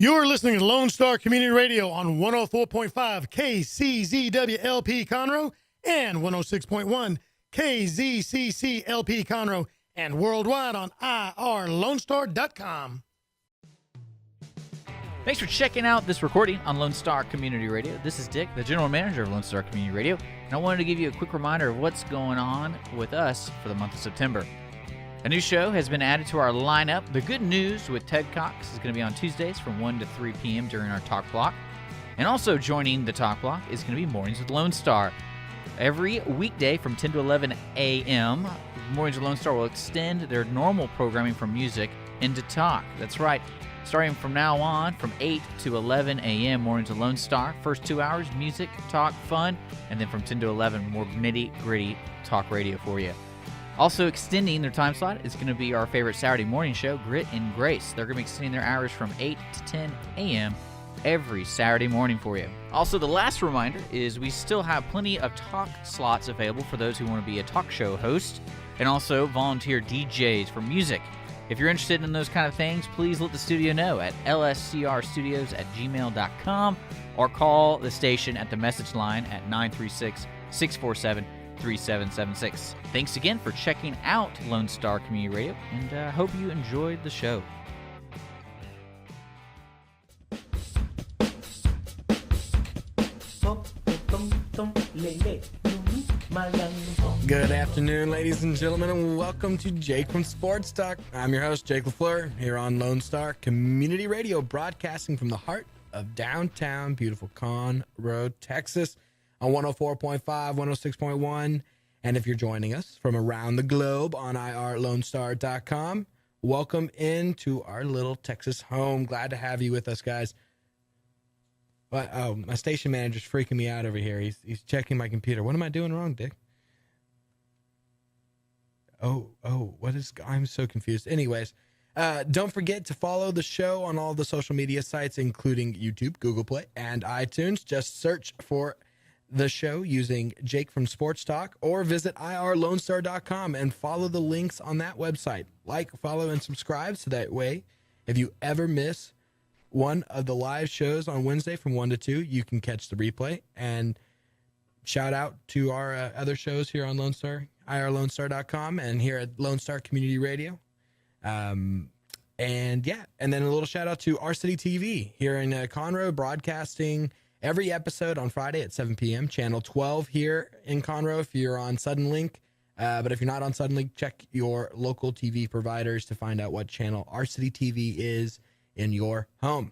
You're listening to Lone Star Community Radio on 104.5 KCZWLP Conroe and 106.1 KZCCLP Conroe and worldwide on irlonestar.com. Thanks for checking out this recording on Lone Star Community Radio. This is Dick, the General Manager of Lone Star Community Radio, and I wanted to give you a quick reminder of what's going on with us for the month of September. A new show has been added to our lineup. The Good News with Ted Cox is going to be on Tuesdays from 1 to 3 p.m. during our Talk Block. And also joining the Talk Block is going to be Mornings with Lone Star. Every weekday from 10 to 11 a.m., Mornings with Lone Star will extend their normal programming from music into talk. That's right. Starting from now on, from 8 to 11 a.m., Mornings with Lone Star. First 2 hours, music, talk, fun. And then from 10 to 11, more nitty-gritty talk radio for you. Also extending their time slot is going to be our favorite Saturday morning show, Grit and Grace. They're going to be extending their hours from 8 to 10 a.m. every Saturday morning for you. Also, the last reminder is we still have plenty of talk slots available for those who want to be a talk show host and also volunteer DJs for music. If you're interested in those kind of things, please let the studio know at lscrstudios@gmail.com or call the station at the message line at 936-647-3776. Thanks again for checking out Lone Star Community Radio, and I hope you enjoyed the show. Good afternoon, ladies and gentlemen, and welcome to Jake from Sports Talk. I'm your host, Jake LaFleur, here on Lone Star Community Radio, broadcasting from the heart of downtown, beautiful Conroe, Texas, on 104.5, 106.1, and if you're joining us from around the globe on irlonestar.com, welcome into our little Texas home. Glad to have you with us, guys. But, oh, my station manager's freaking me out over here. He's checking my computer. What am I doing wrong, Dick? I'm so confused. Anyways, don't forget to follow the show on all the social media sites, including YouTube, Google Play, and iTunes. Just search for the show using Jake from Sports Talk or visit irlonestar.com and follow the links on that website. Like, follow, and subscribe so that way, if you ever miss one of the live shows on Wednesday from 1 to 2, you can catch the replay. And shout out to our other shows here on Lone Star, irlonestar.com, and here at Lone Star Community Radio. And then a little shout out to Our City TV here in Conroe, broadcasting every episode on Friday at 7 p.m. Channel 12 here in Conroe if you're on Suddenlink. But if you're not on Suddenlink, check your local TV providers to find out what channel Our City TV is in your home.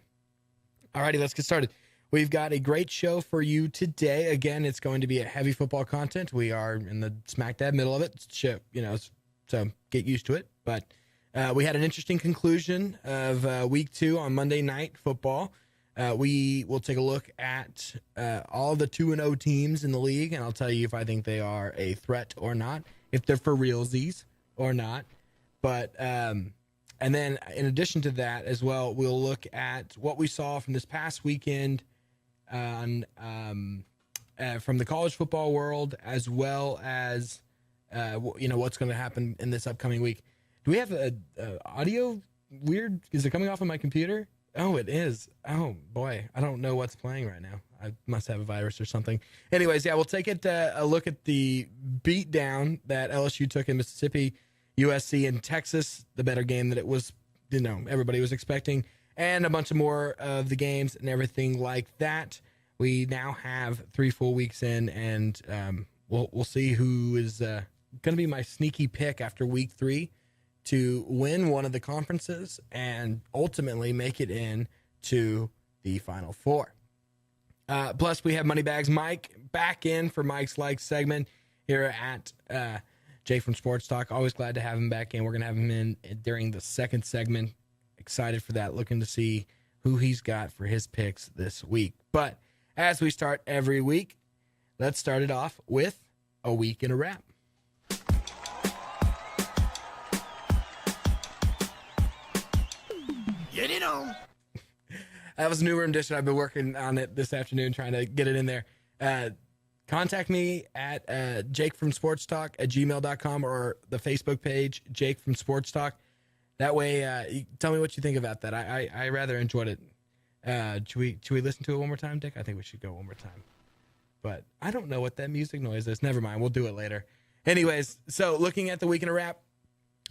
Alrighty, let's get started. We've got a great show for you today. Again, it's going to be a heavy football content. We are in the smack dab middle of it, so get used to it. But we had an interesting conclusion of week 2 on Monday Night Football. We will take a look at all the 2-0 teams in the league, and I'll tell you if I think they are a threat or not, if they're for realsies or not. But and then in addition to that as well, we'll look at what we saw from this past weekend from the college football world, as well as what's going to happen in this upcoming week. Do we have a audio weird? Is it coming off of my computer? Oh, it is. Oh boy, I don't know what's playing right now. I must have a virus or something. Anyways, yeah, we'll take a look at the beatdown that LSU took in Mississippi, USC, and Texas, the better game that it was, everybody was expecting, and a bunch of more of the games and everything like that. We now have 3 full weeks in, and we'll see who is going to be my sneaky pick after week 3 to win one of the conferences and ultimately make it in to the Final Four. Plus, we have Moneybags Mike back in for Mike's Like segment here at Jake from Sports Talk. Always glad to have him back in. We're going to have him in during the second segment. Excited for that. Looking to see who he's got for his picks this week. But as we start every week, let's start it off with a week in a wrap. Get it on. That was a new rendition. I've been working on it this afternoon, trying to get it in there. Contact me at jakefromsportstalk@gmail.com or the Facebook page, Jake from Sports Talk. That way, tell me what you think about that. I rather enjoyed it. Should we listen to it one more time, Dick? I think we should go one more time. But I don't know what that music noise is. Never mind. We'll do it later. Anyways, so looking at the weekend of wrap,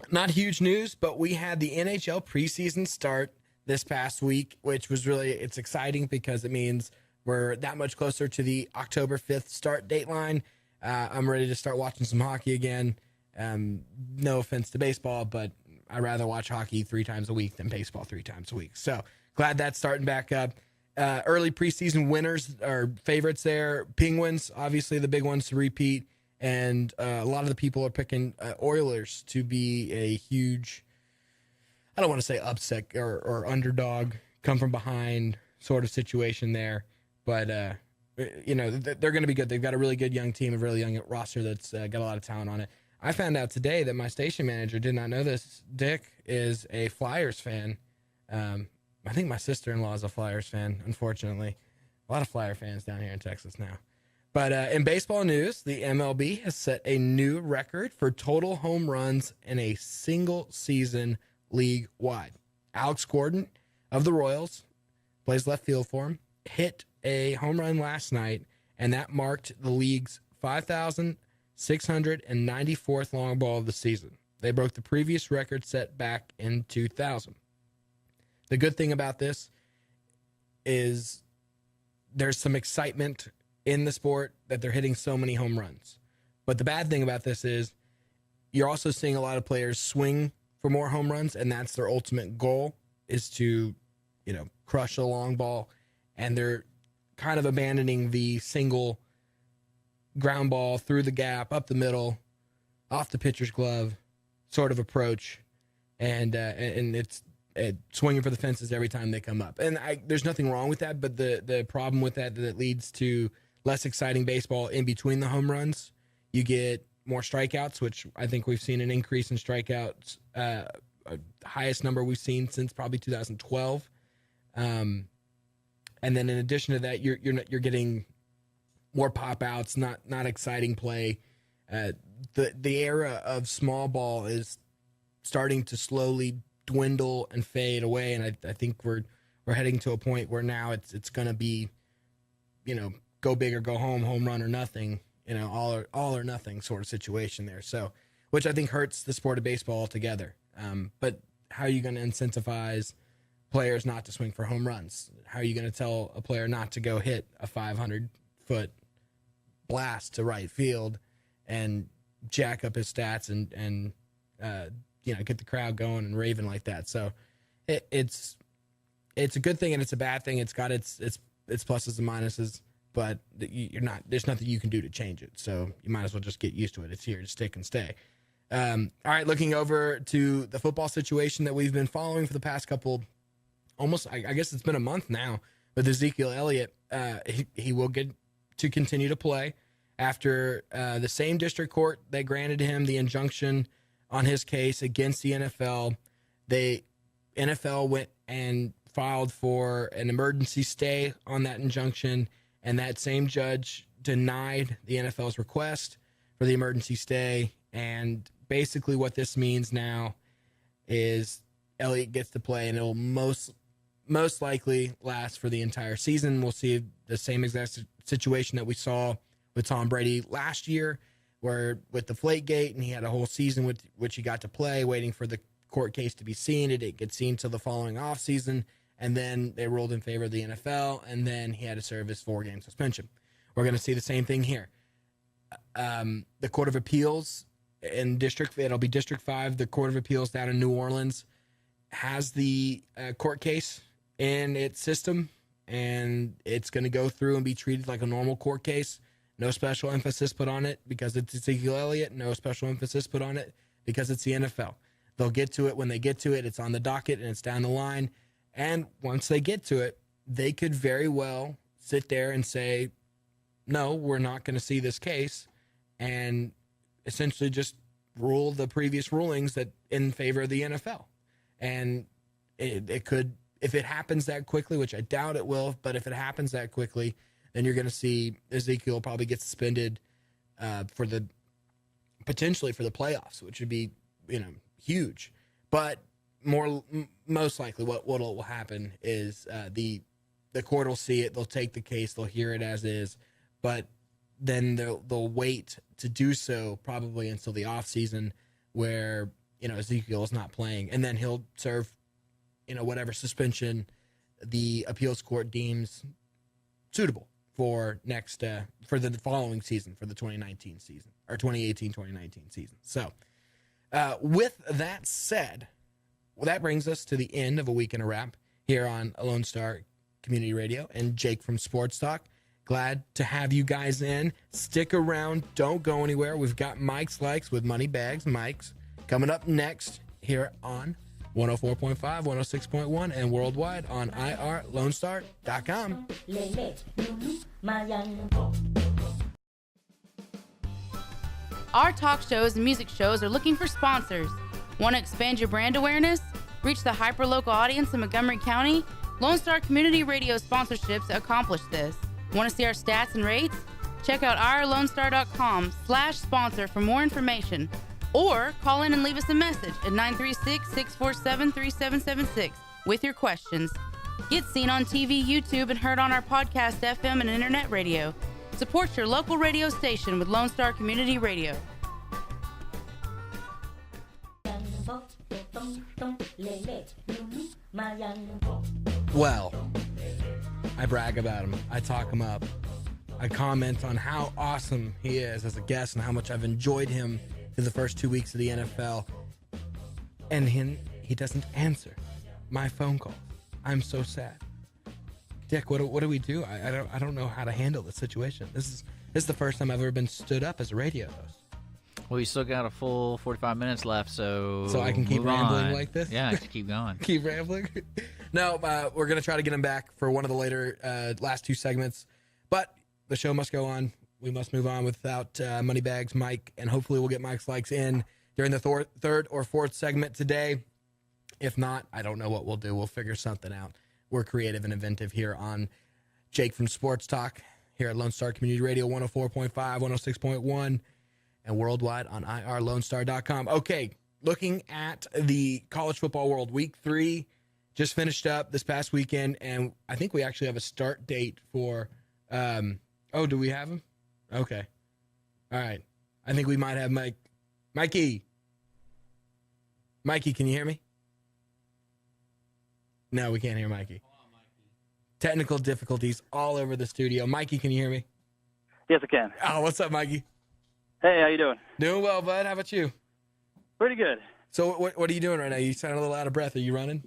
not huge news, but we had the NHL preseason start this past week, which was it's exciting because it means we're that much closer to the October 5th start date line. I'm ready to start watching some hockey again. No offense to baseball, but I'd rather watch hockey 3 times a week than baseball 3 times a week. So glad that's starting back up. Early preseason winners or favorites there. Penguins, obviously the big ones to repeat. And a lot of the people are picking Oilers to be a huge, I don't want to say upset or underdog, come from behind sort of situation there. But, they're going to be good. They've got a really good young team, a really young roster that's got a lot of talent on it. I found out today that my station manager did not know this. Dick is a Flyers fan. I think my sister-in-law is a Flyers fan, unfortunately. A lot of Flyer fans down here in Texas now. But in baseball news, the MLB has set a new record for total home runs in a single season league-wide. Alex Gordon of the Royals, plays left field for him, hit a home run last night, and that marked the league's 5,694th long ball of the season. They broke the previous record set back in 2000. The good thing about this is there's some excitement in the sport that they're hitting so many home runs. But the bad thing about this is you're also seeing a lot of players swing for more home runs, and that's their ultimate goal, is to, crush a long ball. And they're kind of abandoning the single ground ball through the gap, up the middle, off the pitcher's glove sort of approach. And it's swinging for the fences every time they come up. And there's nothing wrong with that, but the problem with that leads to less exciting baseball in between the home runs. You get more strikeouts, which I think we've seen an increase in strikeouts, highest number we've seen since probably 2012. And then in addition to that, you're getting more pop outs, not exciting play. The era of small ball is starting to slowly dwindle and fade away, and I think we're heading to a point where now it's going to be, go big or go home, home run or nothing, all or nothing sort of situation there. So, which I think hurts the sport of baseball altogether. But how are you going to incentivize players not to swing for home runs? How are you going to tell a player not to go hit a 500-foot blast to right field and jack up his stats and get the crowd going and raving like that? So it's a good thing and it's a bad thing. It's got its pluses and minuses, but there's nothing you can do to change it. So you might as well just get used to it. It's here to stick and stay. All right, looking over to the football situation that we've been following for the past couple, I guess it's been a month now, with Ezekiel Elliott. He will get to continue to play after the same district court that granted him the injunction on his case against the NFL. The NFL went and filed for an emergency stay on that injunction, and that same judge denied the NFL's request for the emergency stay. And basically what this means now is Elliott gets to play, and it'll most likely last for the entire season. We'll see the same exact situation that we saw with Tom Brady last year, where with the Deflategate, and he had a whole season with which he got to play, waiting for the court case to be seen. It didn't get seen till the following offseason, and then they ruled in favor of the NFL, and then he had to serve his 4-game suspension. We're going to see the same thing here. The Court of Appeals in it'll be District 5, the Court of Appeals down in New Orleans, has the court case in its system, and it's going to go through and be treated like a normal court case. No special emphasis put on it because it's Ezekiel Elliott. No special emphasis put on it because it's the NFL. They'll get to it when they get to it. It's on the docket and it's down the line. And once they get to it, they could very well sit there and say, no, we're not going to see this case, and essentially just rule the previous rulings that in favor of the NFL. And it could, if it happens that quickly, which I doubt it will, but if it happens that quickly, then you're going to see Ezekiel probably get suspended potentially for the playoffs, which would be, huge. But most likely what will happen is the the court will see it, they'll take the case, they'll hear it as is, but then they'll wait to do so probably until the off season where, Ezekiel is not playing, and then he'll serve, whatever suspension the appeals court deems suitable for for the following season, for the 2019 season or 2018-2019 season. So with that said, that brings us to the end of a week in a wrap here on Lone Star Community Radio and Jake from Sports Talk. Glad to have you guys in. Stick around. Don't go anywhere. We've got Mike's Likes with Money Bags Mike's coming up next here on 104.5, 106.1, and worldwide on irlonestar.com. Our talk shows and music shows are looking for sponsors. Want to expand your brand awareness? Reach the hyper-local audience in Montgomery County? Lone Star Community Radio sponsorships accomplish this. Want to see our stats and rates? Check out irlonestar.com/sponsor for more information. Or call in and leave us a message at 936-647-3776 with your questions. Get seen on TV, YouTube, and heard on our podcast, FM, and internet radio. Support your local radio station with Lone Star Community Radio. Well, I brag about him. I talk him up. I comment on how awesome he is as a guest and how much I've enjoyed him through the first 2 weeks of the NFL. And he doesn't answer my phone calls. I'm so sad. Dick, what do we do? I don't know how to handle the situation. This is the first time I've ever been stood up as a radio host. Well, you still got a full 45 minutes left, so I can keep move rambling on. like this? Yeah, just keep going. Keep rambling? No, we're going to try to get him back for one of the later last two segments. But the show must go on. We must move on without Moneybags Mike, and hopefully we'll get Mike's Likes in during the third or fourth segment today. If not, I don't know what we'll do. We'll figure something out. We're creative and inventive here on Jake from Sports Talk here at Lone Star Community Radio 104.5, 106.1, and worldwide on irlonestar.com. Okay, looking at the college football world, week 3 just finished up this past weekend, and I think we actually have a start date for do we have him? Okay. All right. I think we might have Mikey, can you hear me? No, we can't hear Mikey. Technical difficulties all over the studio. Mikey, can you hear me? Yes, I can. Oh, what's up, Mikey? Hey, how you doing? Doing well, bud. How about you? Pretty good. So what are you doing right now? You sound a little out of breath. Are you running?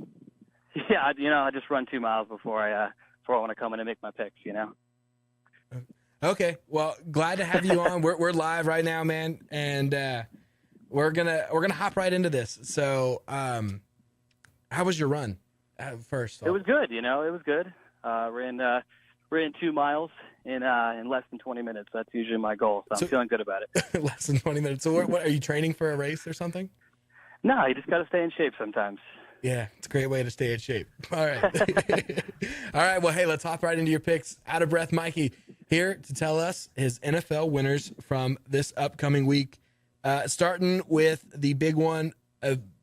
Yeah, I just run 2 miles before I want to come in and make my picks, Okay. Well, glad to have you on. We're live right now, man, and we're gonna hop right into this. So, how was your run? First, It was good. It was good. Ran 2 miles in less than 20 minutes. That's usually my goal, so I'm feeling good about it. Less than 20 minutes. So, what are you training for a race or something? No, you just got to stay in shape sometimes. Yeah, it's a great way to stay in shape. All right. All right. Well, hey, let's hop right into your picks. Out of breath, Mikey, here to tell us his NFL winners from this upcoming week. Starting with the big one,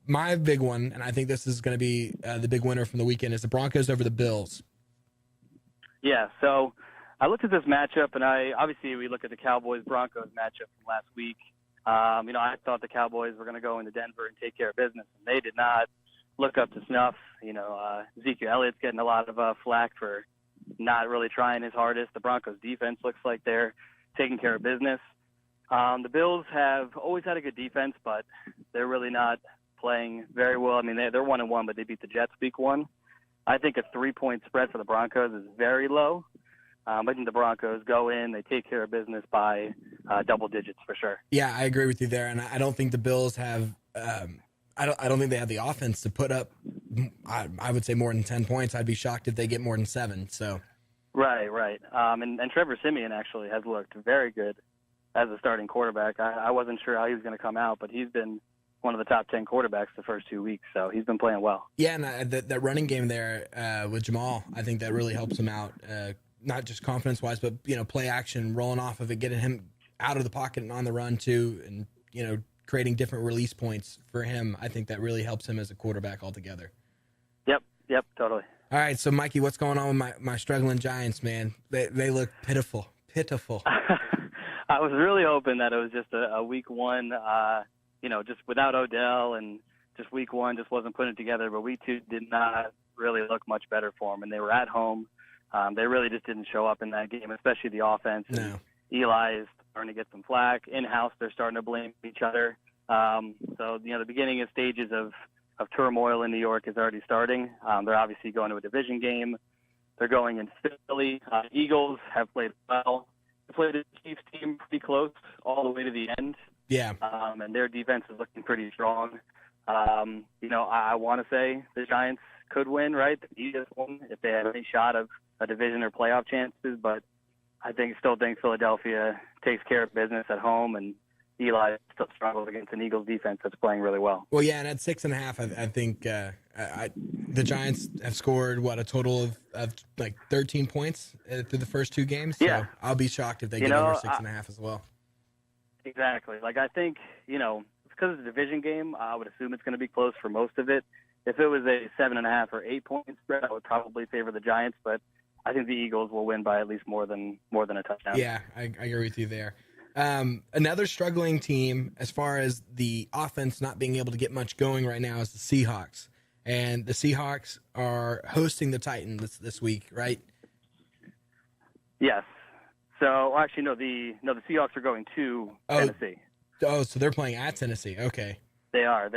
my big one, and I think this is going to be the big winner from the weekend, is the Broncos over the Bills. Yeah, so I looked at this matchup, and obviously we look at the Cowboys-Broncos matchup from last week. I thought the Cowboys were going to go into Denver and take care of business, and they did not look up to snuff. Ezekiel Elliott's getting a lot of flack for not really trying his hardest. The Broncos defense looks like they're taking care of business. The Bills have always had a good defense, but they're really not playing very well. I mean, they're 1-1, but they beat the Jets week 1. I think a 3-point spread for the Broncos is very low. I think the Broncos go in, they take care of business by double digits for sure. Yeah, I agree with you there, and I don't think the Bills have. I don't think they have the offense to put up. I would say more than 10 points. I'd be shocked if they get more than 7. So. Right. And Trevor Siemian actually has looked very good as a starting quarterback. I wasn't sure how he was going to come out, but he's been one of the top 10 quarterbacks the first 2 weeks, so he's been playing well. Yeah, and that running game there with Jamal, I think that really helps him out. Not just confidence-wise, but play action, rolling off of it, getting him out of the pocket and on the run too, and creating different release points for him. I think that really helps him as a quarterback altogether. Yep, totally. All right, so Mikey, what's going on with my struggling Giants, man? They look pitiful. I was really hoping that it was just a week one, just without Odell, and just week one just wasn't putting it together. But week two did not really look much better for them, and they were at home. They really just didn't show up in that game, especially the offense. No. And Eli is starting to get some flack. In-house, they're starting to blame each other. So, the beginning of stages of turmoil in New York is already starting. They're obviously going to a division game. They're going in Philly. Eagles have played well. They played the Chiefs team pretty close all the way to the end. Yeah. And their defense is looking pretty strong. I want to say the Giants could win, right? The easiest one if they have any shot of a division or playoff chances. But I still think Philadelphia takes care of business at home, and Eli still struggles against an Eagles defense that's playing really well. Well, yeah, and at 6.5, I think the Giants have scored a total of like 13 points through the first two games. So Yeah. I'll be shocked if they get over 6.5 as well. Exactly. I think because it's a division game, I would assume it's going to be close for most of it. If it was a 7.5 or 8 point spread, I would probably favor the Giants, but I think the Eagles will win by at least more than a touchdown. Yeah, I agree with you there. Another struggling team as far as the offense not being able to get much going right now is the Seahawks. And the Seahawks are hosting the Titans this week, right? Yes. So actually, no. The Seahawks are going to Tennessee. Oh, so they're playing at Tennessee. Okay. They are.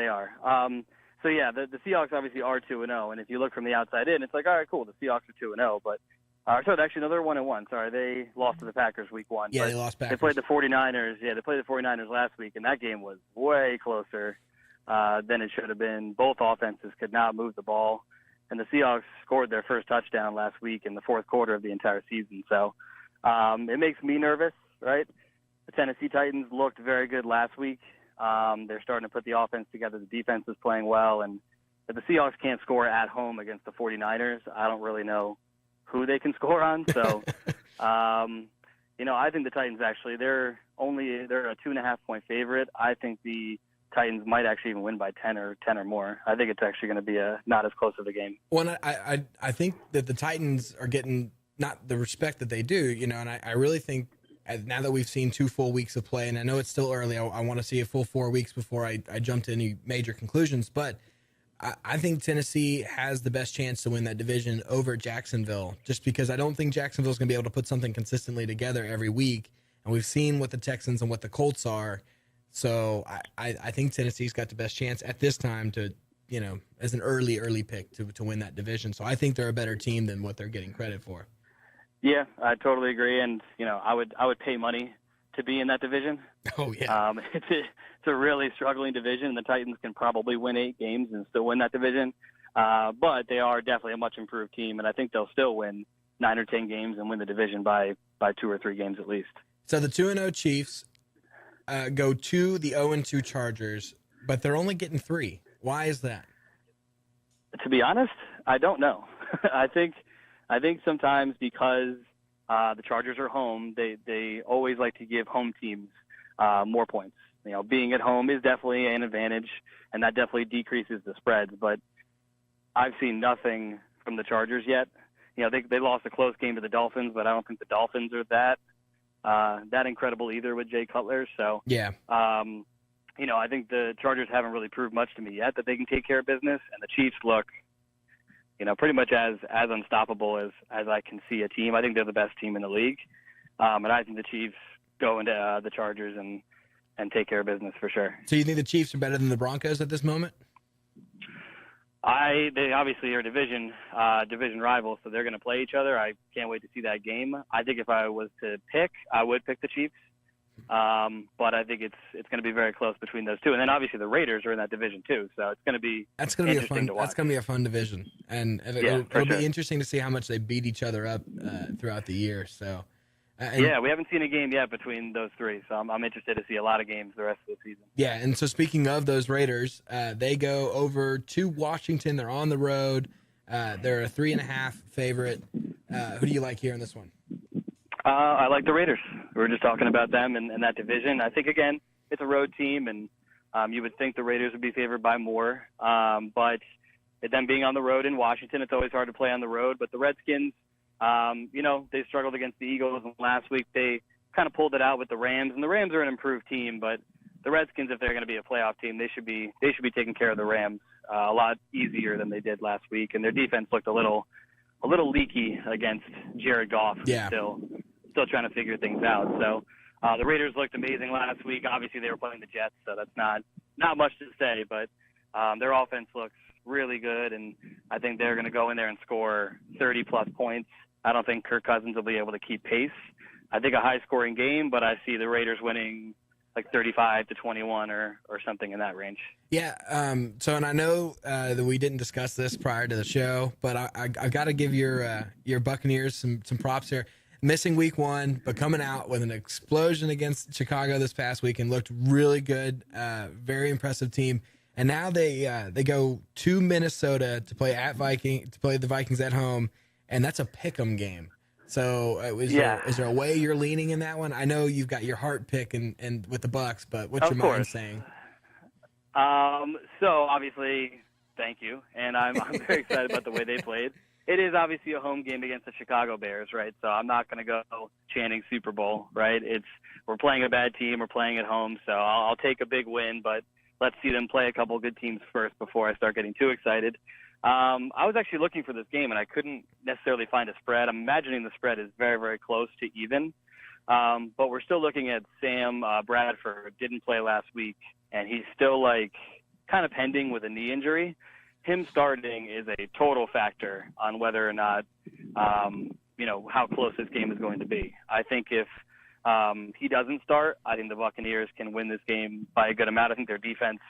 So yeah, the Seahawks obviously are 2-0, and if you look from the outside in, it's like, all right, cool, the Seahawks are 2-0, but actually, no, they're 1-1. Sorry, they lost to the Packers week one. Yeah, they lost Packers. They played the 49ers. Yeah, they played the 49ers last week, and that game was way closer than it should have been. Both offenses could not move the ball, and the Seahawks scored their first touchdown last week in the fourth quarter of the entire season. So it makes me nervous, right? The Tennessee Titans looked very good last week. They're starting to put the offense together. The defense is playing well, and if the Seahawks can't score at home against the 49ers, I don't really know who they can score on. So, I think the Titans actually, they're a 2.5 point favorite. I think the Titans might actually even win by 10 or more. I think it's actually going to be not as close of a game. Well, I think that the Titans are getting not the respect that they do, and I really think now that we've seen 2 full weeks of play, and I know it's still early, I want to see a full 4 weeks before I jump to any major conclusions, but I think Tennessee has the best chance to win that division over Jacksonville, just because I don't think Jacksonville's going to be able to put something consistently together every week, and we've seen what the Texans and what the Colts are, so I think Tennessee's got the best chance at this time to, as an early pick to win that division, so I think they're a better team than what they're getting credit for. Yeah, I totally agree, and I would pay money to be in that division. Oh yeah, it's a really struggling division, and the Titans can probably win 8 games and still win that division. But they are definitely a much improved team, and I think they'll still win 9 or 10 games and win the division by 2 or 3 games at least. So the 2-0 Chiefs go to the 0-2 Chargers, but they're only getting 3. Why is that? To be honest, I don't know. I think sometimes because the Chargers are home, they always like to give home teams more points. Being at home is definitely an advantage, and that definitely decreases the spreads. But I've seen nothing from the Chargers yet. They lost a close game to the Dolphins, but I don't think the Dolphins are that incredible either with Jay Cutler. So yeah, I think the Chargers haven't really proved much to me yet that they can take care of business, and the Chiefs look pretty much as unstoppable as I can see a team. I think they're the best team in the league. And I think the Chiefs go into the Chargers and take care of business for sure. So you think the Chiefs are better than the Broncos at this moment? They obviously are division rivals, so they're going to play each other. I can't wait to see that game. I think if I was to pick, I would pick the Chiefs. But I think it's going to be very close between those two, and then obviously the Raiders are in that division too, so it's going to be interesting to watch. That's going to be a fun division, and it'll be interesting to see how much they beat each other up throughout the year. So, we haven't seen a game yet between those three, so I'm interested to see a lot of games the rest of the season. Yeah, and so speaking of those Raiders, they go over to Washington. They're on the road. They're a 3.5 favorite. Who do you like here in this one? I like the Raiders. We were just talking about them and that division. I think, again, it's a road team, and you would think the Raiders would be favored by more. But, them being on the road in Washington, it's always hard to play on the road. But the Redskins, they struggled against the Eagles, and last week they kind of pulled it out with the Rams. And the Rams are an improved team, but the Redskins, if they're going to be a playoff team, they should be taking care of the Rams a lot easier than they did last week. And their defense looked a little leaky against Jared Goff. Yeah. Still trying to figure things out. So the Raiders looked amazing last week. Obviously, they were playing the Jets, so that's not much to say. But their offense looks really good, and I think they're going to go in there and score 30-plus points. I don't think Kirk Cousins will be able to keep pace. I think a high-scoring game, but I see the Raiders winning like 35-21 or something in that range. Yeah. And I know that we didn't discuss this prior to the show, but I've got to give your Buccaneers some props here. Missing week 1, but coming out with an explosion against Chicago this past week and looked really good. Very impressive team. And now they go to Minnesota to play the Vikings at home, and that's a pick'em game. So is there a way you're leaning in that one? I know you've got your heart pick and with the Bucks, but what's your mind saying? So obviously, thank you, and I'm very excited about the way they played. It is obviously a home game against the Chicago Bears, right? So I'm not going to go chanting Super Bowl, right? We're playing a bad team, we're playing at home, so I'll take a big win, but let's see them play a couple good teams first before I start getting too excited. I was actually looking for this game, and I couldn't necessarily find a spread. I'm imagining the spread is very, very close to even. But we're still looking at Sam Bradford. Didn't play last week, and he's still, kind of pending with a knee injury. Him starting is a total factor on whether or not, how close this game is going to be. I think if he doesn't start, I think the Buccaneers can win this game by a good amount. I think their defense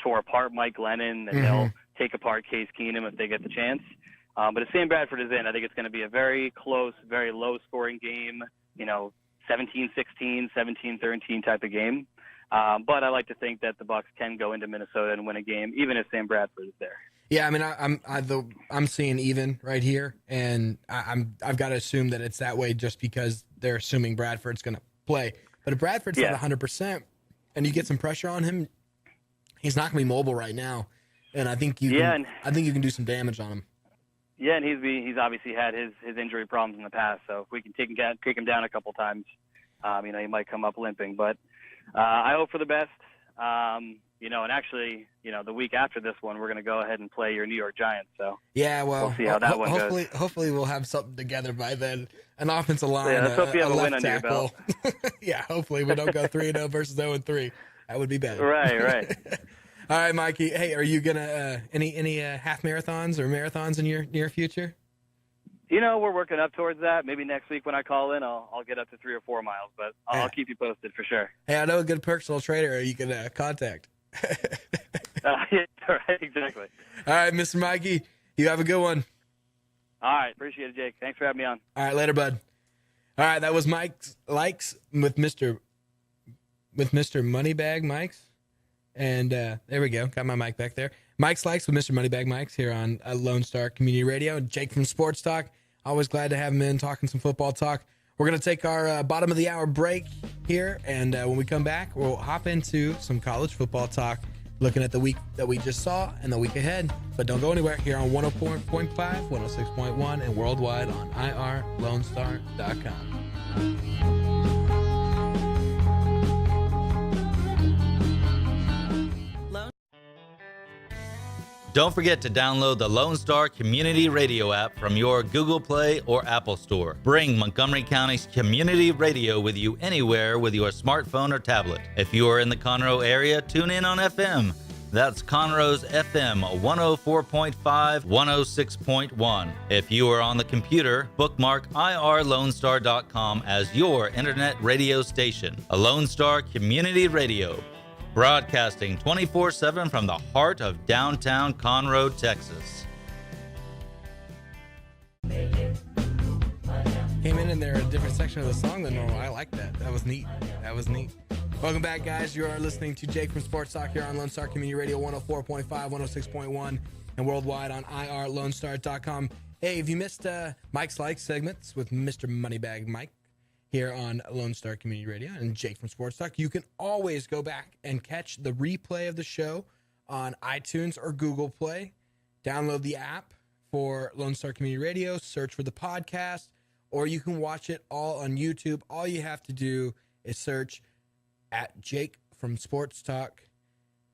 tore apart Mike Glennon, and they'll take apart Case Keenum if they get the chance. But if Sam Bradford is in, I think it's going to be a very close, very low-scoring game, 17-16, 17-13 type of game. But I like to think that the Bucs can go into Minnesota and win a game, even if Sam Bradford is there. Yeah, I mean, I'm seeing even right here, and I've got to assume that it's that way just because they're assuming Bradford's going to play. But if Bradford's not 100%, and you get some pressure on him, he's not going to be mobile right now, and I think you can do some damage on him. Yeah, and he's obviously had his injury problems in the past, so if we can take him down a couple times, he might come up limping. But I hope for the best. And actually, the week after this one, we're going to go ahead and play your New York Giants. So yeah, well, we'll see how that one goes. Hopefully we'll have something together by then. An offensive line, let's hope you have a win left under your belt. Yeah, hopefully we don't go 3-0 versus 0-3. That would be better. Right. All right, Mikey. Hey, are you gonna any half marathons or marathons in your near future? We're working up towards that. Maybe next week when I call in, I'll get up to 3 or 4 miles, but I'll keep you posted for sure. Hey, I know a good personal trainer you can contact. Yeah, right, exactly. All right, Mr. Mikey, you have a good one. All right, appreciate it, Jake. Thanks for having me on. All right, later, bud. All right, that was Mike's Likes with Mr. Moneybag Mike's. And there we go. Got my mic back there. Mike's Likes with Mr. Moneybag Mike's here on Lone Star Community Radio. Jake from Sports Talk. Always glad to have him in talking some football talk. We're going to take our bottom of the hour break here. And when we come back, we'll hop into some college football talk, looking at the week that we just saw and the week ahead. But don't go anywhere here on 104.5, 106.1, and worldwide on irlonestar.com. Don't forget to download the Lone Star Community Radio app from your Google Play or Apple Store. Bring Montgomery County's community radio with you anywhere with your smartphone or tablet. If you are in the Conroe area, tune in on FM. That's Conroe's FM 104.5, 106.1. If you are on the computer, bookmark irlonestar.com as your internet radio station. A Lone Star Community Radio. Broadcasting 24/7 from the heart of downtown Conroe, Texas. Came in and they're a different section of the song than normal. I like that. That was neat. Welcome back, guys. You are listening to Jake from Sports Talk here on Lone Star Community Radio 104.5, 106.1, and worldwide on irlonestar.com. Hey, if you missed Mike's Likes segments with Mr. Moneybag Mike here on Lone Star Community Radio and Jake from Sports Talk, you can always go back and catch the replay of the show on iTunes or Google Play. download the app for Lone Star Community Radio, search for the podcast, or you can watch it all on YouTube. All you have to do is search at Jake from Sports Talk,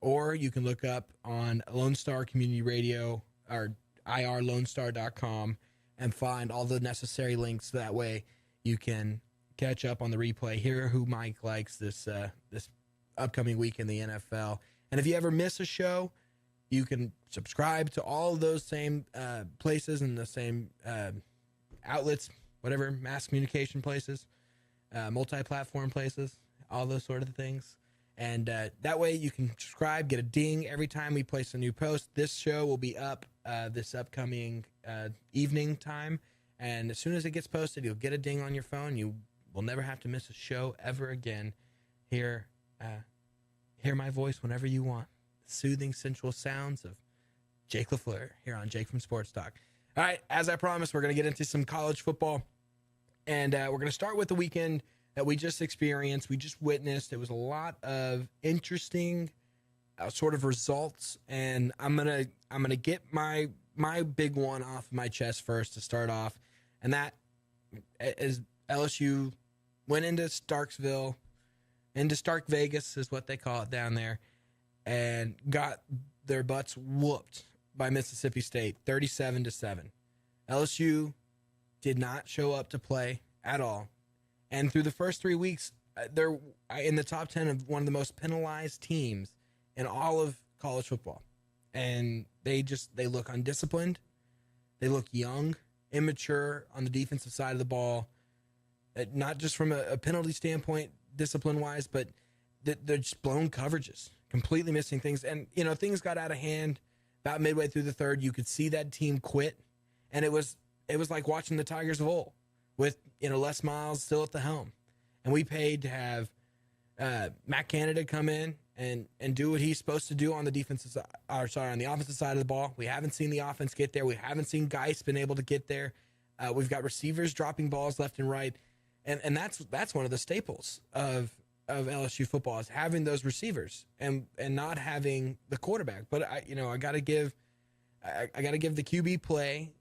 or you can look up on Lone Star Community Radio or irlonestar.com and find all the necessary links. That way you can catch up on the replay, hear who Mike likes this upcoming week in the NFL. And if you ever miss a show, you can subscribe to all of those same places and the same outlets, whatever, mass communication places, multi-platform places, all those sort of things. And that way you can subscribe, get a ding every time we place a new post. This show will be up this upcoming evening time. And as soon as it gets posted, you'll get a ding on your phone. You will never have to miss a show ever again. Hear my voice whenever you want. Soothing, sensual sounds of Jake LaFleur here on Jake from Sports Talk. All right, as I promised, we're going to get into some college football. And we're going to start with the weekend that we just experienced. We just witnessed. It was a lot of interesting sort of results. And I'm gonna get my big one off my chest first to start off. And that is LSU went into Stark Vegas is what they call it down there, and got their butts whooped by Mississippi State, 37-7. LSU did not show up to play at all. And through the first 3 weeks, they're in the top 10 of one of the most penalized teams in all of college football. And they look undisciplined. They look young, immature on the defensive side of the ball, not just from a penalty standpoint, discipline-wise, but they're just blown coverages, completely missing things. And, things got out of hand about midway through the third. You could see that team quit. And it was like watching the Tigers of old with, Les Miles still at the helm. And we paid to have Matt Canada come in and do what he's supposed to do on the on the offensive side of the ball. We haven't seen the offense get there. We haven't seen Geis been able to get there. We've got receivers dropping balls left and right. And that's one of the staples of LSU football, is having those receivers and not having the quarterback. But I gotta give the QB play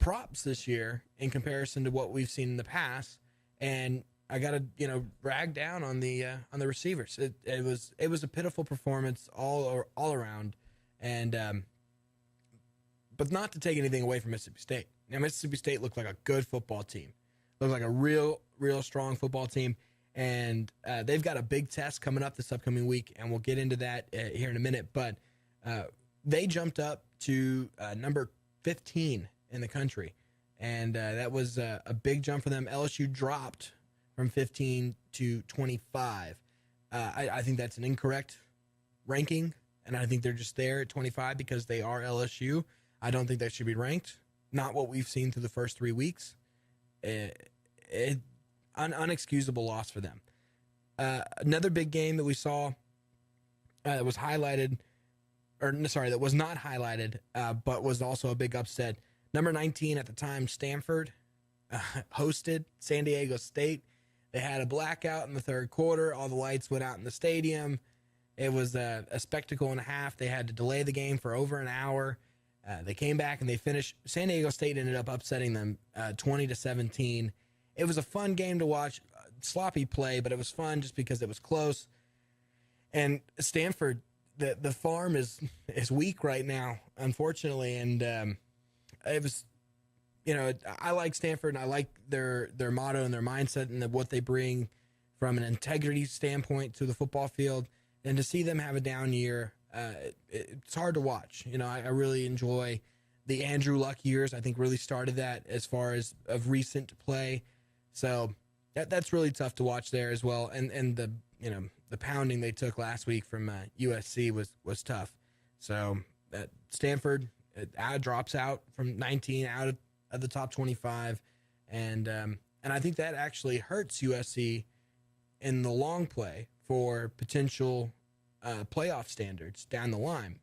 props this year in comparison to what we've seen in the past, and I gotta brag down on the receivers. It was a pitiful performance all around, and but not to take anything away from Mississippi State. Now Mississippi State looked like a good football team, looked like a real strong football team, and they've got a big test coming up this upcoming week, and we'll get into that here in a minute. But they jumped up to number 15 in the country, and that was a big jump for them. LSU dropped from 15 to 25. I think that's an incorrect ranking, and I think they're just there at 25 because they are LSU. I don't think that should be ranked. Not what we've seen through the first 3 weeks. Unexcusable loss for them. Another big game that we saw that was highlighted, that was not highlighted, but was also a big upset. Number 19 at the time, Stanford, hosted San Diego State. They had a blackout in the third quarter. All the lights went out in the stadium. It was a spectacle and a half. They had to delay the game for over an hour. They came back and they finished. San Diego State ended up upsetting them 20-17. It was a fun game to watch. Sloppy play, but it was fun just because it was close. And Stanford, the farm is weak right now, unfortunately. And it was, I like Stanford, and I like their motto and their mindset and what they bring from an integrity standpoint to the football field. And to see them have a down year, it's hard to watch. I really enjoy the Andrew Luck years. I think really started that as far as of recent play. So that's really tough to watch there as well. And the pounding they took last week from USC was tough. So Stanford drops out from 19 out of the top 25, and I think that actually hurts USC in the long play for potential playoff standards down the line.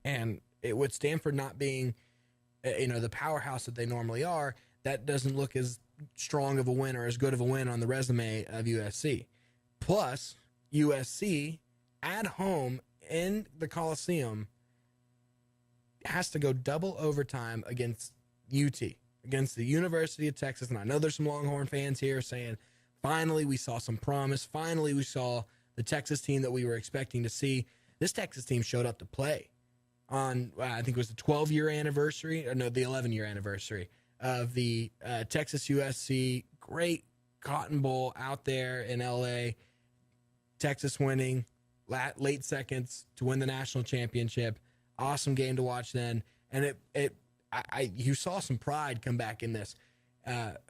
And with Stanford not being the powerhouse that they normally are, that doesn't look as strong of a win or as good of a win on the resume of USC. Plus, USC at home in the Coliseum has to go double overtime against UT, against the University of Texas. And I know there's some Longhorn fans here saying, finally, we saw some promise. Finally, we saw the Texas team that we were expecting to see. This Texas team showed up to play on, I think it was the 12-year anniversary, or no, the 11-year anniversary of the Texas USC. Great Cotton Bowl out there in LA. Texas winning late seconds to win the national championship. Awesome game to watch then. And you saw some pride come back in this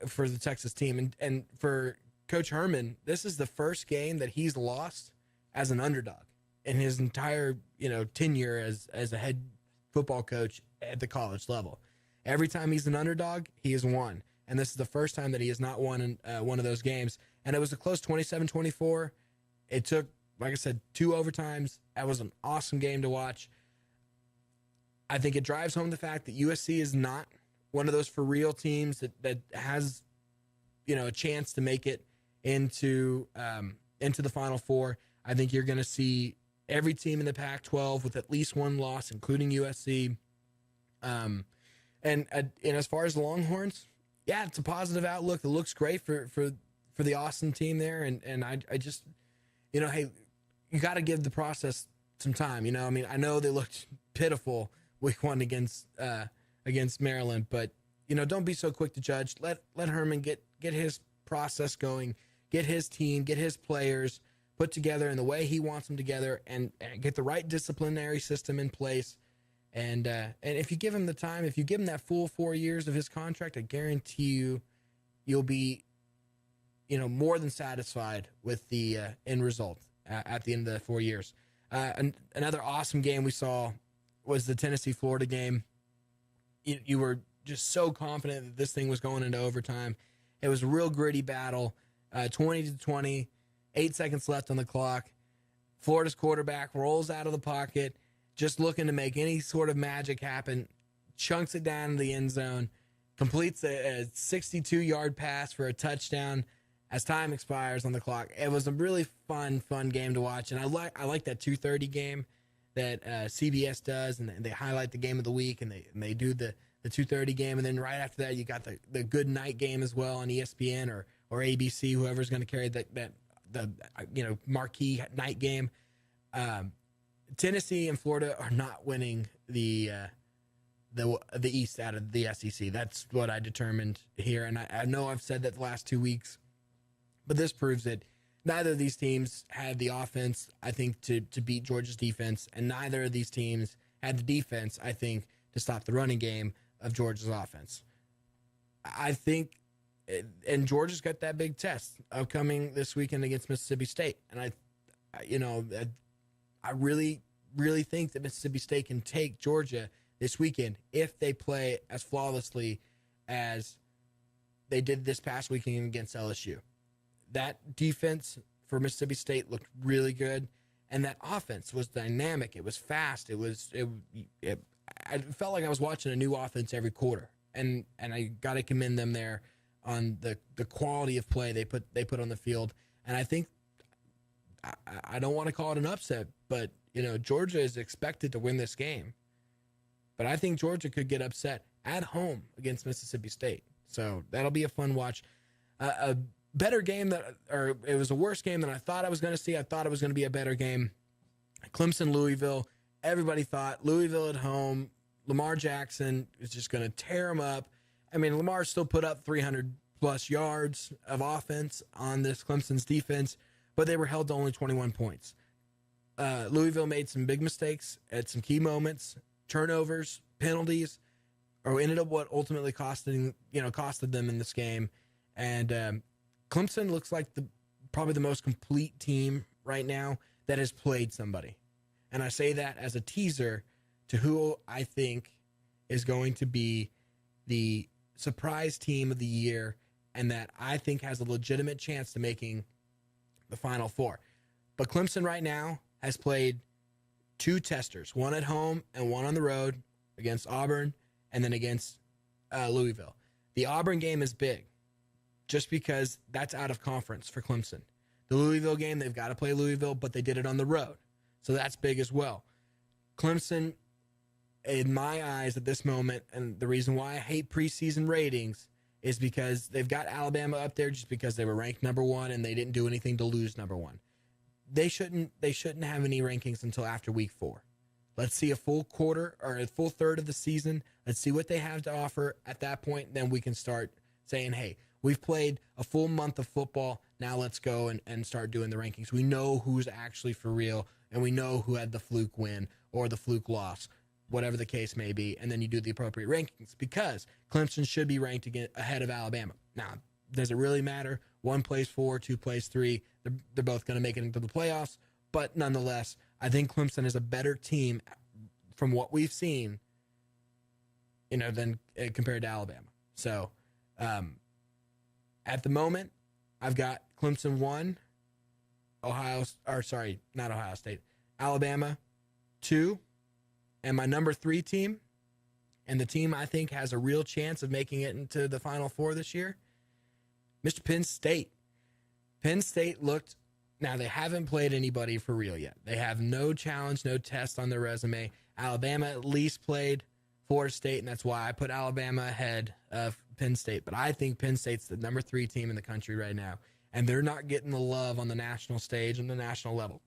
for the Texas team. And for Coach Herman, this is the first game that he's lost as an underdog in his entire, tenure as a head football coach at the college level. Every time he's an underdog, he has won. And this is the first time that he has not won in one of those games. And it was a close 27-24. It took, like I said, 2 overtimes. That was an awesome game to watch. I think it drives home the fact that USC is not one of those for real teams that has, a chance to make it into the Final Four. I think you're going to see every team in the Pac-12 with at least one loss, including USC. And as far as the Longhorns, yeah, it's a positive outlook. It looks great for the Austin team there. And I just, hey, you got to give the process some time. I know they looked pitiful week 1 against Maryland, but don't be so quick to judge. Let Herman get his process going, get his team, get his players put together in the way he wants them together, and get the right disciplinary system in place. And if you give him the time, if you give him that full 4 years of his contract, I guarantee you'll be, more than satisfied with the end result at the end of the 4 years. Another awesome game we saw was the Tennessee-Florida game. You were just so confident that this thing was going into overtime. It was a real gritty battle, 20-20, 8 seconds left on the clock. Florida's quarterback rolls out of the pocket, just looking to make any sort of magic happen, chunks it down in the end zone, completes a 62-yard pass for a touchdown as time expires on the clock. It was a really fun game to watch, and I like that 2:30 game that CBS does, and they highlight the game of the week, and they do the 2:30 game, and then right after that you got the good night game as well on ESPN or ABC, whoever's going to carry the marquee night game. Tennessee and Florida are not winning the East out of the SEC. That's what I determined here, and I know I've said that the last 2 weeks, but this proves it. Neither of these teams had the offense, I think, to beat Georgia's defense, and neither of these teams had the defense, I think, to stop the running game of Georgia's offense. I think, and Georgia's got that big test upcoming this weekend against Mississippi State, and I really, really think that Mississippi State can take Georgia this weekend if they play as flawlessly as they did this past weekend against LSU. That defense for Mississippi State looked really good, and that offense was dynamic. It was fast. I felt like I was watching a new offense every quarter, and I got to commend them there on the quality of play they put on the field. And I think I don't want to call it an upset, but Georgia is expected to win this game. But I think Georgia could get upset at home against Mississippi State. So that'll be a fun watch. A better game it was a worse game than I thought I was going to see. I thought it was going to be a better game. Clemson, Louisville. Everybody thought Louisville at home, Lamar Jackson is just going to tear them up. I mean, Lamar still put up 300-plus yards of offense on this Clemson's defense, but they were held to only 21 points. Louisville made some big mistakes at some key moments, turnovers, penalties, or ended up what ultimately costed them in this game. And Clemson looks like probably the most complete team right now that has played somebody. And I say that as a teaser to who I think is going to be the surprise team of the year, and that I think has a legitimate chance to making the Final Four. But Clemson right now has played 2 testers, one at home and one on the road against Auburn and then against Louisville. The Auburn game is big just because that's out of conference for Clemson. The Louisville game, they've got to play Louisville, but they did it on the road. So that's big as well. Clemson in my eyes at this moment, and the reason why I hate preseason ratings is because they've got Alabama up there just because they were ranked number 1 and they didn't do anything to lose number 1. They shouldn't have any rankings until after week 4. Let's see a full quarter or a full third of the season. Let's see what they have to offer at that point. Then we can start saying, hey, we've played a full month of football. Now let's go and start doing the rankings. We know who's actually for real, and we know who had the fluke win or the fluke loss, whatever the case may be, and then you do the appropriate rankings because Clemson should be ranked ahead of Alabama. Now, does it really matter? 1 plays 4, 2 plays 3. They're both going to make it into the playoffs, but nonetheless, I think Clemson is a better team from what we've seen, than compared to Alabama. So, at the moment, I've got Clemson 1, Alabama 2, and my number 3 team, and the team I think has a real chance of making it into the Final Four this year, Mr. Penn State. Penn State now they haven't played anybody for real yet. They have no challenge, no test on their resume. Alabama at least played Florida State, and that's why I put Alabama ahead of Penn State. But I think Penn State's the number 3 team in the country right now, and they're not getting the love on the national stage and the national level.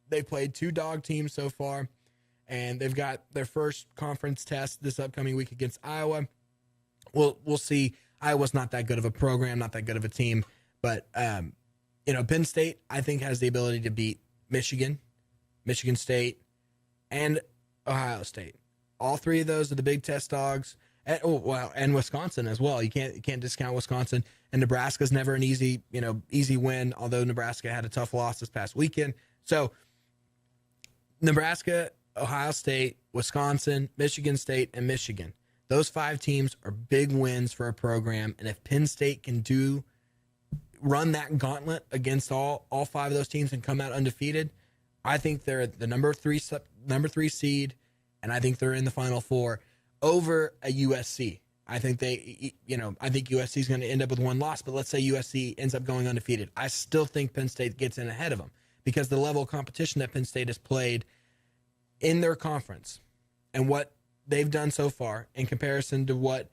They played 2 dog teams so far, and they've got their first conference test this upcoming week against Iowa. We'll see. Iowa's not that good of a program, not that good of a team, but Penn State I think has the ability to beat Michigan State, and Ohio State. All 3 of those are the big test dogs, and Wisconsin as well. You can't discount Wisconsin, and Nebraska's never an easy win, although Nebraska had a tough loss this past weekend. So Nebraska, Ohio State, Wisconsin, Michigan State, and Michigan. Those 5 teams are big wins for a program, and if Penn State can run that gauntlet against all 5 of those teams and come out undefeated, I think they're the number 3 seed, and I think they're in the Final Four over a USC. I think USC is going to end up with 1 loss, but let's say USC ends up going undefeated. I still think Penn State gets in ahead of them because the level of competition that Penn State has played in their conference and what they've done so far in comparison to what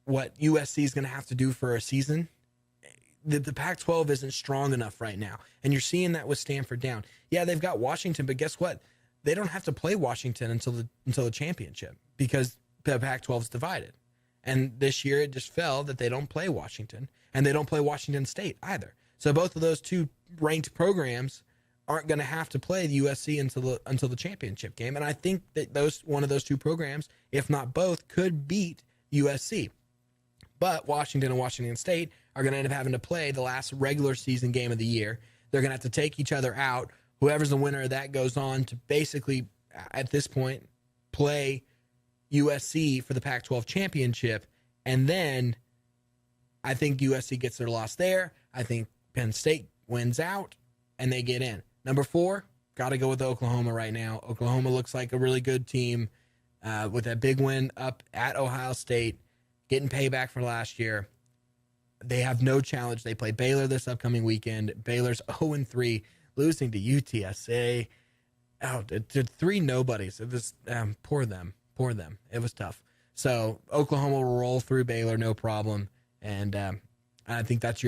USC is going to have to do for a season, the Pac-12 isn't strong enough right now. And you're seeing that with Stanford down. Yeah, they've got Washington, but guess what? They don't have to play Washington until the championship because the Pac-12 is divided. And this year it just fell that they don't play Washington, and they don't play Washington State either. So both of those 2 ranked programs aren't going to have to play the USC until the championship game. And I think that one of those 2 programs, if not both, could beat USC. But Washington and Washington State are going to end up having to play the last regular season game of the year. They're going to have to take each other out. Whoever's the winner of that goes on to basically, at this point, play USC for the Pac-12 championship. And then I think USC gets their loss there. I think Penn State wins out, and they get in. Number 4, got to go with Oklahoma right now. Oklahoma looks like a really good team with that big win up at Ohio State, getting payback for last year. They have no challenge. They play Baylor this upcoming weekend. Baylor's 0-3, losing to UTSA. Oh, to 3 nobodies. It was poor them. It was tough. So Oklahoma will roll through Baylor, no problem. And I think that's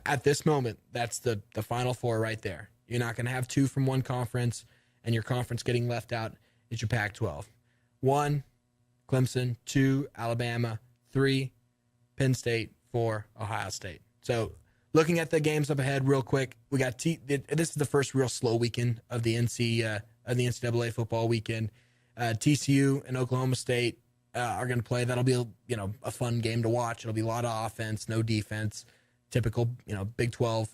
at this moment, that's the Final Four right there. You're not going to have 2 from one conference, and your conference getting left out is your Pac-12. 1, Clemson. 2, Alabama. 3, Penn State. 4, Ohio State. So looking at the games up ahead real quick, we got this is the first real slow weekend of the NCAA football weekend. TCU and Oklahoma State are going to play. That'll be a fun game to watch. It'll be a lot of offense, no defense. Typical Big 12.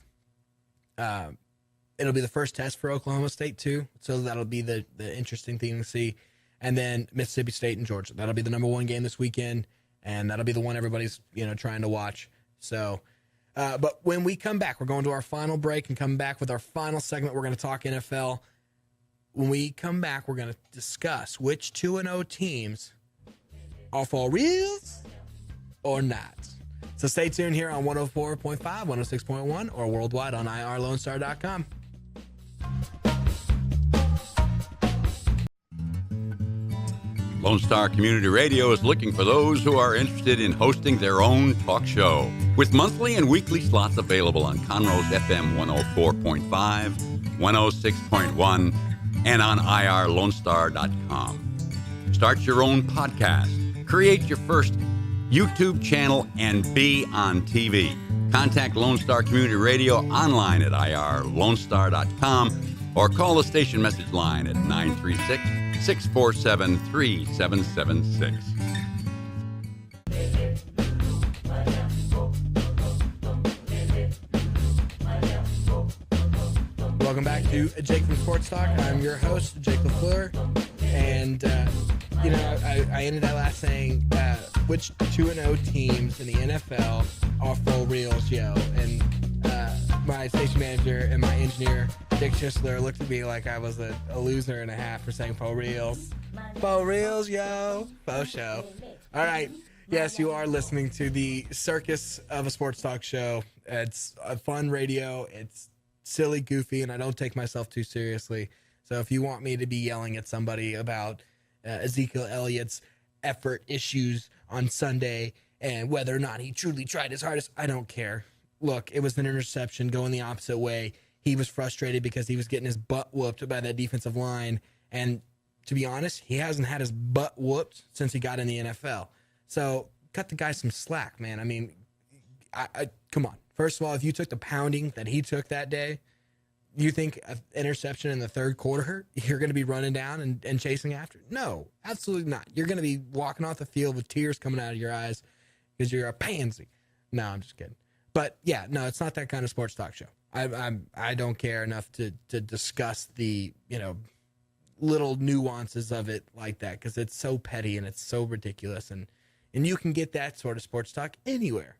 It'll be the first test for Oklahoma State too, so that'll be the interesting thing to see. And then Mississippi State and Georgia. That'll be the number 1 game this weekend. And that'll be the one everybody's, trying to watch. So, but when we come back, we're going to our final break and come back with our final segment. We're going to talk NFL. When we come back, we're going to discuss which 2-0 teams are for reals or not. So stay tuned here on 104.5, 106.1, or worldwide on irlonestar.com. Lone Star Community Radio is looking for those who are interested in hosting their own talk show. With monthly and weekly slots available on Conroe's FM 104.5, 106.1, and on irlonestar.com. Start your own podcast, create your first YouTube channel, and be on TV. Contact Lone Star Community Radio online at irlonestar.com or call the station message line at 936-647-3776. Welcome back to Jake from Sports Talk. I'm your host, Jake LaFleur. And, I ended that last saying, which 2-0 teams in the NFL are full reals, yo? And my station manager and my engineer, Dick Chisler, looked at me like I was a loser and a half for saying faux reels. Faux reels, yo. Faux show. All right. Yes, you are listening to the circus of a sports talk show. It's a fun radio. It's silly, goofy, and I don't take myself too seriously. So if you want me to be yelling at somebody about Ezekiel Elliott's effort issues on Sunday and whether or not he truly tried his hardest, I don't care. Look, it was an interception going the opposite way. He was frustrated because he was getting his butt whooped by that defensive line. And to be honest, he hasn't had his butt whooped since he got in the NFL. So cut the guy some slack, man. I mean, I come on. First of all, if you took the pounding that he took that day, you think an interception in the third quarter, you're going to be running down and chasing after? No, absolutely not. You're going to be walking off the field with tears coming out of your eyes because you're a pansy. No, I'm just kidding. But yeah, no, it's not that kind of sports talk show. I don't care enough to discuss the, little nuances of it like that because it's so petty and it's so ridiculous. And you can get that sort of sports talk anywhere.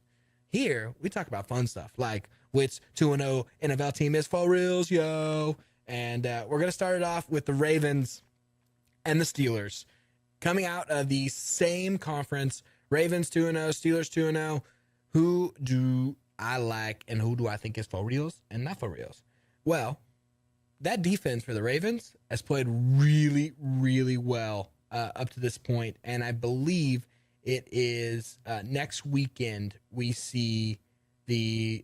Here, we talk about fun stuff like which 2-0 NFL team is for reals, yo. And we're going to start it off with the Ravens and the Steelers. Coming out of the same conference, Ravens 2-0, Steelers 2-0. Who do I like and who do I think is for reals and not for reals? Well, that defense for the Ravens has played really, really well up to this point. And I believe it is next weekend we see the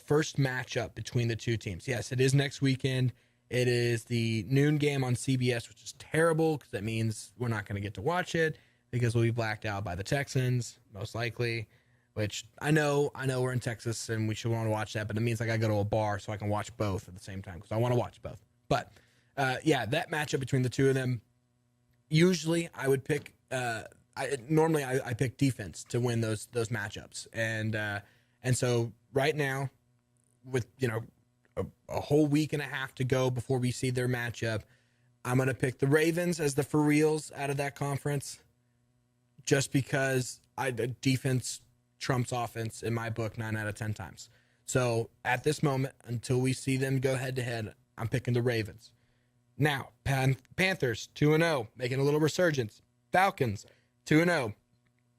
first matchup between the two teams. Yes, it is next weekend. It is the noon game on CBS, which is terrible because that means we're not going to get to watch it because we'll be blacked out by the Texans, most likely, which I know we're in Texas and we should want to watch that, but it means like I go to a bar so I can watch both at the same time because I want to watch both. But, that matchup between the two of them, usually I would pick normally I pick defense to win those matchups. And so right now with, a whole week and a half to go before we see their matchup, I'm going to pick the Ravens as the for reals out of that conference just because defense trumps offense in my book 9 out of 10 times. So at this moment, until we see them go head to head, I'm picking the Ravens. Now, Panthers 2-0, making a little resurgence. Falcons 2-0.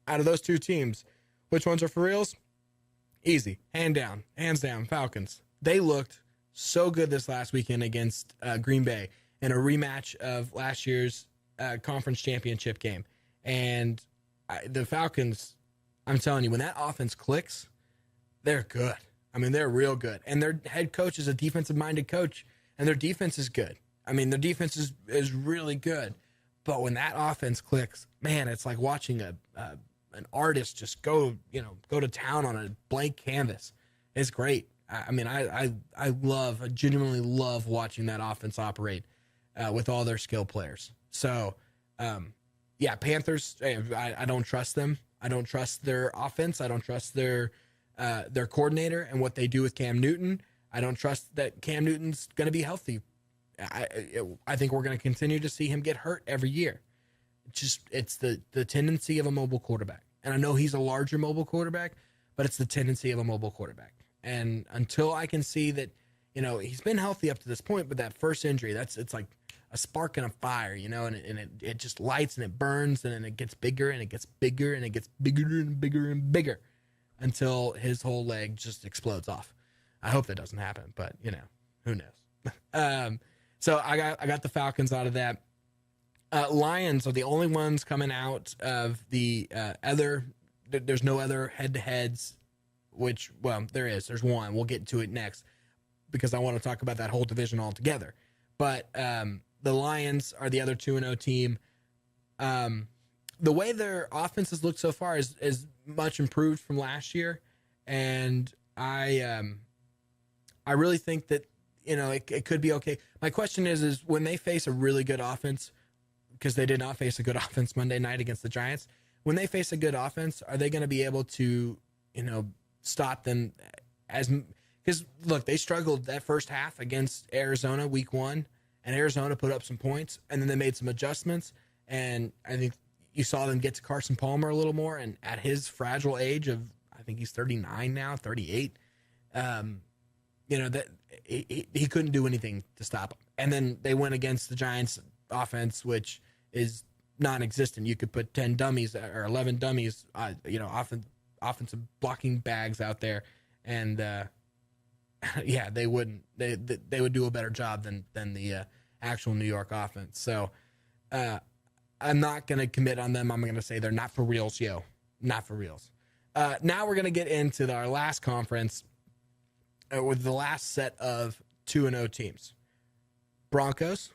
Out of those two teams, which ones are for reals? Easy. Hands down, Falcons. They looked so good this last weekend against Green Bay in a rematch of last year's conference championship game. And the Falcons, I'm telling you, when that offense clicks, they're good. I mean, they're real good. And their head coach is a defensive-minded coach, and their defense is good. I mean, their defense is really good. But when that offense clicks, man, it's like watching an artist just go to town on a blank canvas. It's great. I genuinely love watching that offense operate with all their skill players. So, Panthers, I don't trust them. I don't trust their offense. I don't trust their coordinator and what they do with Cam Newton. I don't trust that Cam Newton's going to be healthy. I think we're going to continue to see him get hurt every year. It's the tendency of a mobile quarterback. And I know he's a larger mobile quarterback, but it's the tendency of a mobile quarterback. And until I can see that, he's been healthy up to this point, but that first injury, it's like a spark and a fire, and it just lights and it burns and then it gets bigger and it gets bigger and it gets bigger and bigger and bigger until his whole leg just explodes off. I hope that doesn't happen, but who knows? So I got the Falcons out of that. Lions are the only ones coming out of the other. There's no other head-to-heads, which, well, there is. There's one. We'll get to it next because I want to talk about that whole division altogether. But the Lions are the other 2-0 team. The way their offenses look so far is much improved from last year, and I really think that it could be okay. My question is when they face a really good offense, because they did not face a good offense Monday night against the Giants. When they face a good offense, are they going to be able to, stop them because look, they struggled that first half against Arizona week 1, and Arizona put up some points, and then they made some adjustments, and I think you saw them get to Carson Palmer a little more, and at his fragile age of, I think he's 39 now, 38, that he couldn't do anything to stop him. And then they went against the Giants offense, which is non-existent. You could put 10 dummies or 11 dummies, offensive blocking bags out there, and they wouldn't. They would do a better job than the actual New York offense. So I'm not going to commit on them. I'm going to say they're not for reals, not for reals. Now we're going to get into our last conference with the last set of 2-0 teams: Broncos,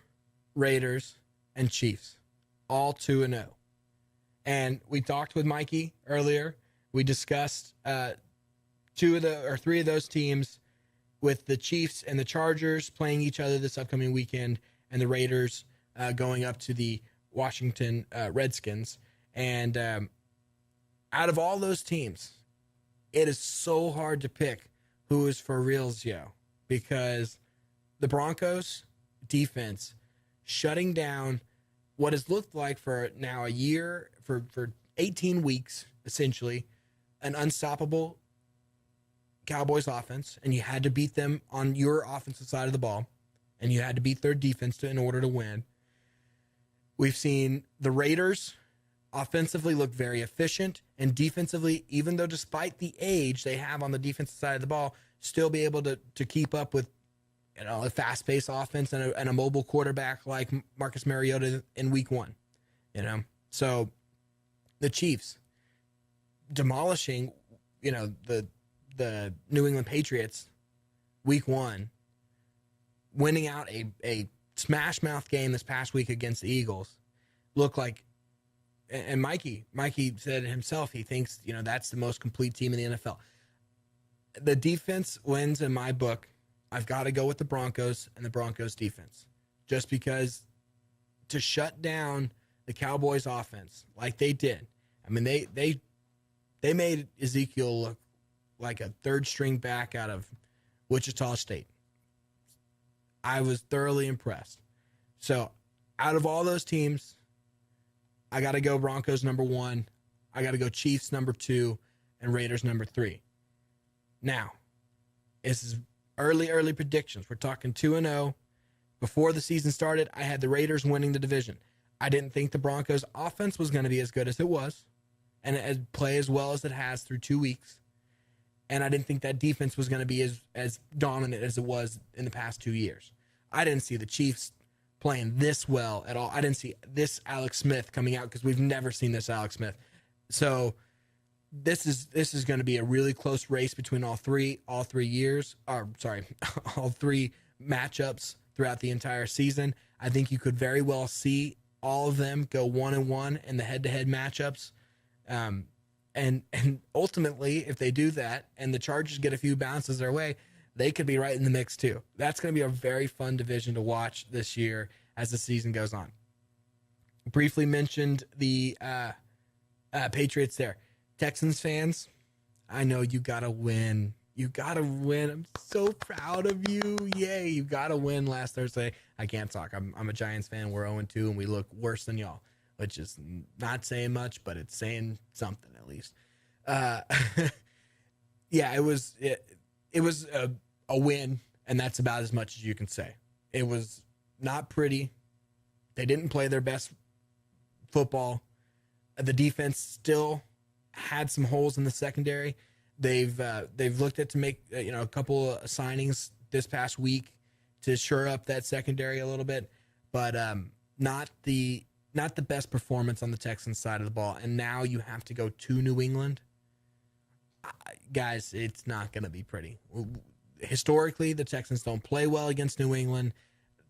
Raiders, and Chiefs, all 2-0. And we talked with Mikey earlier. We discussed 3 of those teams, with the Chiefs and the Chargers playing each other this upcoming weekend, and the Raiders going up to the Washington Redskins. And out of all those teams, it is so hard to pick who is for reals, because the Broncos defense shutting down what has looked like for now a year, for 18 weeks, essentially, an unstoppable Cowboys offense, and you had to beat them on your offensive side of the ball, and you had to beat their defense in order to win. We've seen the Raiders offensively look very efficient, and defensively, even though despite the age they have on the defensive side of the ball, still be able to keep up with a fast-paced offense and a mobile quarterback like Marcus Mariota in week 1. So the Chiefs demolishing, the New England Patriots week 1, winning out a smash mouth game this past week against the Eagles, look like, and Mikey said himself, he thinks, that's the most complete team in the NFL. The defense wins in my book. I've got to go with the Broncos and the Broncos defense, just because to shut down the Cowboys offense like they did. I mean, they made Ezekiel look like a third string back out of Wichita State. I was thoroughly impressed. So out of all those teams, I got to go Broncos number 1. I got to go Chiefs number 2 and Raiders number 3. Now, this is early predictions. We're talking 2-0. Before the season started, I had the Raiders winning the division. I didn't think the Broncos offense was going to be as good as it was and play as well as it has through 2 weeks. And I didn't think that defense was going to be as dominant as it was in the past 2 years. I didn't see the Chiefs playing this well at all. I didn't see this Alex Smith coming out, because we've never seen this Alex Smith. So this is going to be a really close race between all three matchups throughout the entire season. I think you could very well see all of them go 1-1 in the head-to-head matchups. And ultimately, if they do that and the Chargers get a few bounces their way, they could be right in the mix too. That's going to be a very fun division to watch this year as the season goes on. Briefly mentioned the Patriots there. Texans fans, I know you got to win. You got to win. I'm so proud of you. Yay, you got to win last Thursday. I can't talk. I'm a Giants fan. We're 0-2, and we look worse than y'all, which is not saying much, but it's saying something at least. Yeah, it was a win, and that's about as much as you can say. It was not pretty. They didn't play their best football. The defense still had some holes in the secondary. They've looked at to make a couple of signings this past week to shore up that secondary a little bit, but not the not the best performance on the Texans side of the ball, and now you have to go to New England. Guys, it's not going to be pretty. Historically, the Texans don't play well against New England.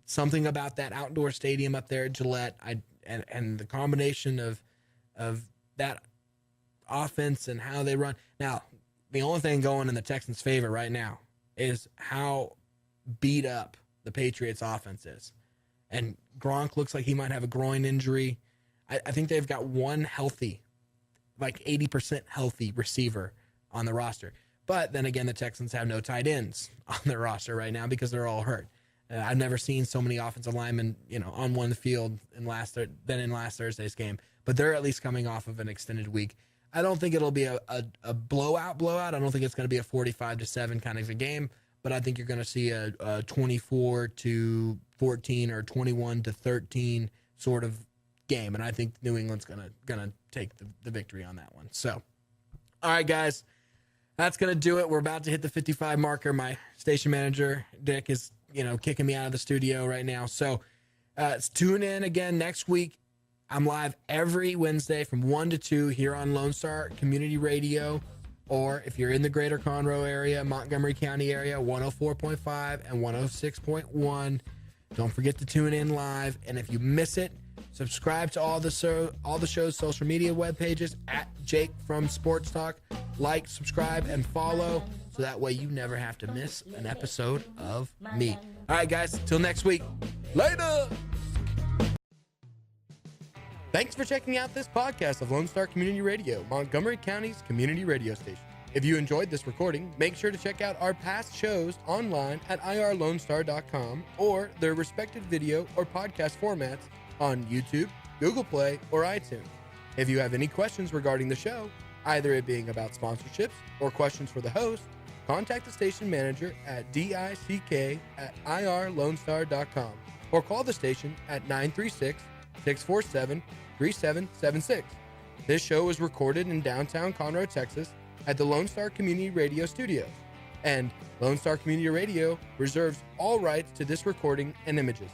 Something about that outdoor stadium up there at Gillette, and the combination of that offense and how they run. Now, the only thing going in the Texans' favor right now is how beat up the Patriots' offense is. And Gronk looks like he might have a groin injury. I think they've got one healthy, like 80% healthy receiver on the roster. But then again, the Texans have no tight ends on their roster right now because they're all hurt. I've never seen so many offensive linemen, on one field in last Thursday's game. But they're at least coming off of an extended week. I don't think it'll be a blowout. I don't think it's going to be a 45-7 kind of a game. But I think you're going to see a 24-14 or 21-13 sort of game, and I think New England's gonna take the victory on that one. So, all right, guys, that's gonna do it. We're about to hit the 55 marker. My station manager Dick is kicking me out of the studio right now. So, tune in again next week. I'm live every Wednesday from 1 to 2 here on Lone Star Community Radio. Or if you're in the greater Conroe area, Montgomery County area, 104.5 and 106.1. Don't forget to tune in live. And if you miss it, subscribe to all the show's social media web pages at Jake from Sports Talk. Like, subscribe, and follow so that way you never have to miss an episode of me. All right, guys, till next week. Later! Thanks for checking out this podcast of Lone Star Community Radio, Montgomery County's community radio station. If you enjoyed this recording, make sure to check out our past shows online at irlonestar.com or their respective video or podcast formats on YouTube, Google Play, or iTunes. If you have any questions regarding the show, either it being about sponsorships or questions for the host, contact the station manager at dick@irlonestar.com or call the station at 936-647-3776. This show was recorded in downtown Conroe, Texas at the Lone Star Community Radio Studios, and Lone Star Community Radio reserves all rights to this recording and images.